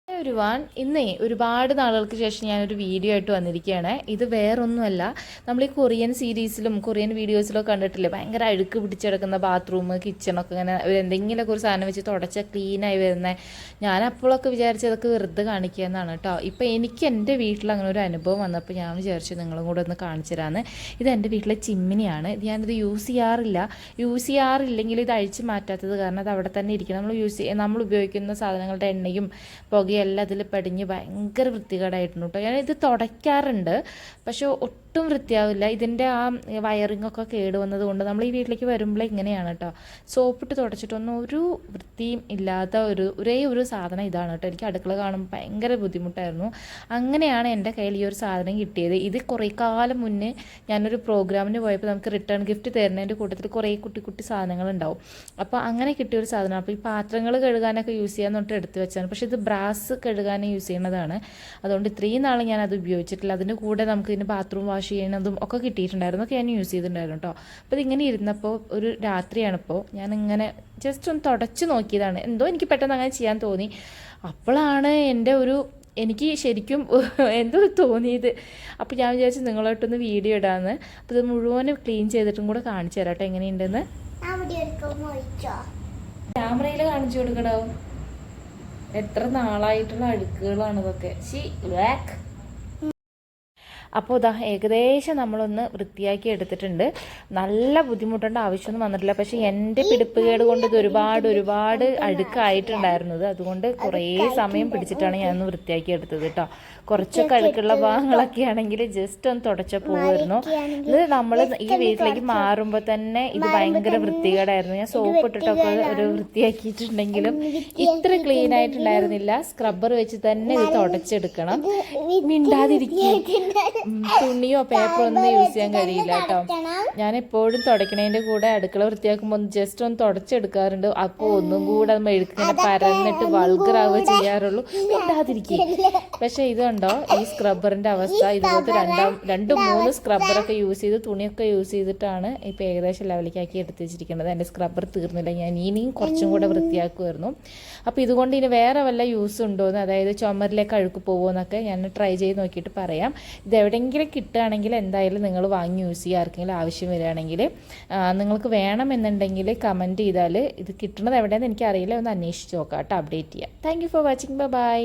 ഒരുവാൻ ഇന്നേ ഒരുപാട് നാളുകൾക്ക് ശേഷം ഞാനൊരു വീഡിയോ ആയിട്ട് വന്നിരിക്കുകയാണ്. ഇത് വേറൊന്നുമല്ല, നമ്മൾ ഈ കൊറിയൻ സീരീസിലും കൊറിയൻ വീഡിയോസിലൊക്കെ കണ്ടിട്ടില്ലേ, ഭയങ്കര അഴുക്ക് പിടിച്ചെടുക്കുന്ന ബാത്റൂം കിച്ചണൊക്കെ ഇങ്ങനെ എന്തെങ്കിലുമൊക്കെ ഒരു സാധനം വെച്ച് തുടച്ച ക്ലീനായി വരുന്നത്. ഞാൻ അപ്പോഴൊക്കെ വിചാരിച്ചതൊക്കെ വെറുതെ കാണിക്കുക എന്നാണ് കേട്ടോ. ഇപ്പം എനിക്ക് എൻ്റെ വീട്ടിൽ അങ്ങനെ ഒരു അനുഭവം വന്നപ്പോൾ ഞാൻ വിചാരിച്ചു നിങ്ങളും കൂടെ ഒന്ന് കാണിച്ചു തരാമെന്ന്. ഇത് എൻ്റെ വീട്ടിലെ ചിമ്മിനിയാണ്. ഞാനിത് യൂസ് ചെയ്യാറില്ലെങ്കിൽ ഇത് അഴിച്ച് മാറ്റാത്തത് കാരണം അത് അവിടെ തന്നെ ഇരിക്കും. നമ്മൾ ഉപയോഗിക്കുന്ന സാധനങ്ങളുടെ എണ്ണയും പുകയും എല്ലാം അതിൽ പടിഞ്ഞ് ഭയങ്കര വൃത്തികേടായിട്ടുണ്ട് കേട്ടോ. ഞാനിത് തുടയ്ക്കാറുണ്ട്, പക്ഷെ ഒട്ടും വൃത്തിയാവില്ല. ഇതിൻ്റെ ആ വയറിങ്ങൊക്കെ കേടുവന്നത് കൊണ്ട് നമ്മൾ ഈ വീട്ടിലേക്ക് വരുമ്പോഴേ ഇങ്ങനെയാണ് കേട്ടോ. സോപ്പിട്ട് തുടച്ചിട്ടൊന്നും ഒരു വൃത്തിയും ഇല്ലാത്ത ഒരേ ഒരു സാധനം ഇതാണ് കേട്ടോ. എനിക്ക് അടുക്കള കാണുമ്പോൾ ഭയങ്കര ബുദ്ധിമുട്ടായിരുന്നു. അങ്ങനെയാണ് എൻ്റെ കയ്യിൽ ഈ ഒരു സാധനം കിട്ടിയത്. ഇത് കുറേ കാലം മുന്നേ ഞാനൊരു പ്രോഗ്രാമിന് പോയപ്പോൾ നമുക്ക് റിട്ടേൺ ഗിഫ്റ്റ് തരുന്നതിൻ്റെ കൂട്ടത്തിൽ കുറേ കുട്ടി കുട്ടി സാധനങ്ങളുണ്ടാവും. അപ്പോൾ അങ്ങനെ കിട്ടിയൊരു സാധനമാണ്. അപ്പോൾ ഈ പാത്രങ്ങൾ കഴുകാനൊക്കെ യൂസ് ചെയ്യാൻ തൊട്ട് എടുത്ത് വെച്ചാണ്. പക്ഷേ ഇത് ബ്രാസ് കഴുകാൻ യൂസ് ചെയ്യുന്നതാണ്. അതുകൊണ്ട് ഇത്രയും നാൾ ഞാനത് ഉപയോഗിച്ചിട്ടില്ല. അതിൻ്റെ കൂടെ നമുക്ക് ഇതിന് ബാത്റൂം വാഷ് ചെയ്യുന്നതും ഒക്കെ കിട്ടിയിട്ടുണ്ടായിരുന്നു, ഒക്കെ ഞാൻ യൂസ് ചെയ്തിട്ടുണ്ടായിരുന്നു കേട്ടോ. അപ്പോൾ ഇതിങ്ങനെ ഇരുന്നപ്പോൾ ഒരു രാത്രിയാണിപ്പോൾ ഞാനിങ്ങനെ ജസ്റ്റ് ഒന്ന് തുടച്ച് നോക്കിയതാണ്. എന്തോ എനിക്ക് പെട്ടെന്ന് അങ്ങനെ ചെയ്യാൻ തോന്നി. അപ്പോഴാണ് എനിക്ക് ശരിക്കും എന്തോ തോന്നിയത്. അപ്പോൾ ഞാൻ വിചാരിച്ചു നിങ്ങളായിട്ടൊന്ന് വീഡിയോ ഇടാമെന്ന്. അപ്പോൾ ഇത് മുഴുവനും ക്ലീൻ ചെയ്തിട്ടും കൂടെ കാണിച്ചു തരാം കേട്ടോ എങ്ങനെയുണ്ടെന്ന്. ക്യാമറയിൽ കാണിച്ചു കൊടുക്കടോ. എത്ര നാളായിട്ടുള്ള അഴുക്കുകളാണ് ഇതൊക്കെ. അപ്പോൾ ഇതാ ഏകദേശം നമ്മളൊന്ന് വൃത്തിയാക്കി എടുത്തിട്ടുണ്ട്. നല്ല ബുദ്ധിമുട്ടേണ്ട ആവശ്യമൊന്നും വന്നിട്ടില്ല. പക്ഷേ എൻ്റെ പിടിപ്പുകേട് കൊണ്ട് ഇത് ഒരുപാട് അഴുക്കായിട്ടുണ്ടായിരുന്നത്. അതുകൊണ്ട് കുറേ സമയം പിടിച്ചിട്ടാണ് ഞാനൊന്ന് വൃത്തിയാക്കി എടുത്തത് കേട്ടോ. കുറച്ചൊക്കെ അഴുക്കുള്ള ഭാഗങ്ങളൊക്കെ ആണെങ്കിൽ ജസ്റ്റ് ഒന്ന് തുടച്ച പോവുമായിരുന്നു. ഇത് നമ്മൾ ഈ വീട്ടിലേക്ക് മാറുമ്പോൾ തന്നെ ഇത് ഭയങ്കര വൃത്തികേടായിരുന്നു. ഞാൻ സോപ്പ് ഇട്ടിട്ടൊക്കെ ഒരു വൃത്തിയാക്കിയിട്ടുണ്ടെങ്കിലും ഇത്ര ക്ലീൻ ആയിട്ടുണ്ടായിരുന്നില്ല. സ്ക്രബ്ബർ വെച്ച് തന്നെ ഇത് തുടച്ചെടുക്കണം. മിണ്ടാതിരിക്കുക. തുണിയോ പേപ്പറോ ഒന്നും യൂസ് ചെയ്യാൻ കഴിയില്ല കേട്ടോ. ഞാൻ എപ്പോഴും തുടയ്ക്കണതിൻ്റെ കൂടെ അടുക്കള വൃത്തിയാക്കുമ്പോൾ ജസ്റ്റ് ഒന്ന് തുടച്ചെടുക്കാറുണ്ട്. അപ്പോൾ ഒന്നും കൂടെ അത് മെഴുക്കിങ്ങനെ പരന്നിട്ട് വൾഗറാവുക ചെയ്യാറുള്ളൂ. മിണ്ടാതിരിക്കുക. പക്ഷേ ഇതുണ്ടോ ഈ സ്ക്രബ്ബറിൻ്റെ അവസ്ഥ. ഇതുപോലത്തെ 2-3 സ്ക്രബ്ബറൊക്കെ യൂസ് ചെയ്ത് തുണിയൊക്കെ യൂസ് ചെയ്തിട്ടാണ് ഇപ്പോൾ ഏകദേശം ലെവലിക്കാക്കി എടുത്ത് വെച്ചിരിക്കുന്നത്. എൻ്റെ സ്ക്രബ്ബർ തീർന്നില്ല. ഞാൻ ഇനിയും കുറച്ചും കൂടെ വൃത്തിയാക്കുമായിരുന്നു. അപ്പോൾ ഇതുകൊണ്ട് ഇനി വേറെ വല്ല യൂസ് ഉണ്ടോയെന്ന്, അതായത് ചുമരിലേക്ക് അഴുക്ക് പോകുമെന്നൊക്കെ ഞാൻ ട്രൈ ചെയ്ത് നോക്കിയിട്ട് പറയാം. ഇതെവിടെയെങ്കിലും കിട്ടുകയാണെങ്കിൽ എന്തായാലും നിങ്ങൾ വാങ്ങി യൂസ് ചെയ്യുക. ആർക്കെങ്കിലും ആവശ്യം വരികയാണെങ്കിൽ നിങ്ങൾക്ക് വേണമെന്നുണ്ടെങ്കിൽ കമൻറ്റ് ചെയ്താൽ ഇത് കിട്ടുന്നത് എവിടെയെന്ന് എനിക്കറിയില്ല, ഒന്ന് അന്വേഷിച്ച് നോക്കാം കേട്ടോ, അപ്ഡേറ്റ് ചെയ്യാം. Thank you for watching. By.